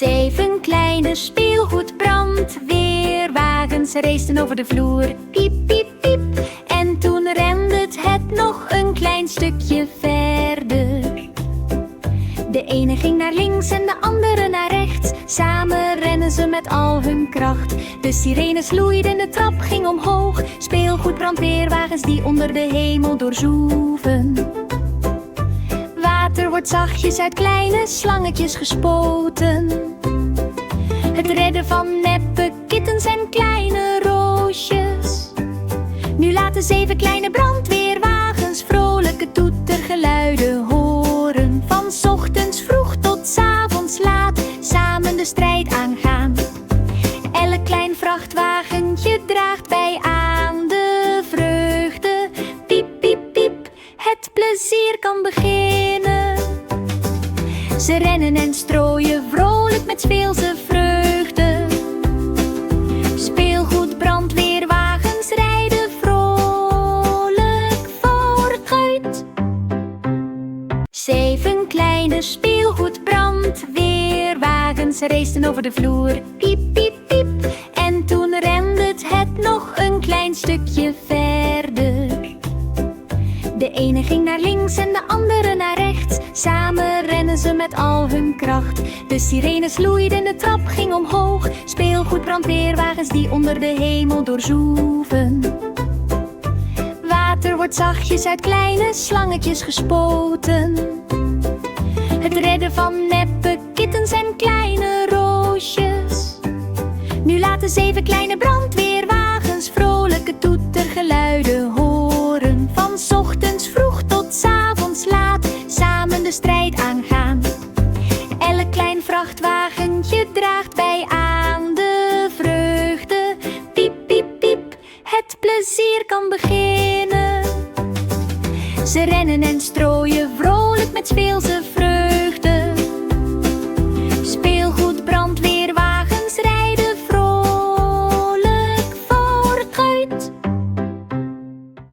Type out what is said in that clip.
7 kleine speelgoedbrandweerwagens racen over de vloer. Piep, piep, piep. En toen rende het nog een klein stukje verder. De ene ging naar links en de andere naar rechts. Samen rennen ze met al hun kracht. De sirenes loeiden, de trap ging omhoog. Speelgoedbrandweerwagens die onder de hemel doorzoeven. Water wordt zachtjes uit kleine slangetjes gespoten. Het redden van neppe kittens en kleine roosjes. Nu laten 7 kleine brandweerwagens vrolijke toetergeluiden horen. Van 's ochtends vroeg tot 's avonds laat samen de strijd aangaan. Elk klein vrachtwagentje draagt bij aan de vreugde. Piep, piep, piep, het plezier kan beginnen. Ze rennen en strooien vrolijk met speelse vreugde. Speelgoedbrandweerwagens rijden vrolijk vooruit. 7 kleine speelgoedbrandweerwagens racen over de vloer. Piep, piep, piep. En toen rende het nog een klein stukje verder. De ene ging naar links en de andere naar rechts. Samen rennen ze met al hun kracht. De sirenes loeiden, de trap ging omhoog. Speelgoedbrandweerwagens die onder de hemel doorzoeven. Water wordt zachtjes uit kleine slangetjes gespoten. Het redden van neppe kittens en kleine roosjes. Nu laten 7 kleine brandweerwagens vrolijke toetergeluiden horen. Van 's ochtends vroeg tot 's avonds laat samen de strijd aangaan. Elk klein vrachtwagentje draagt bij aan de vreugde. Piep, piep, piep, het plezier kan beginnen. Ze rennen en strooien vrolijk met speelse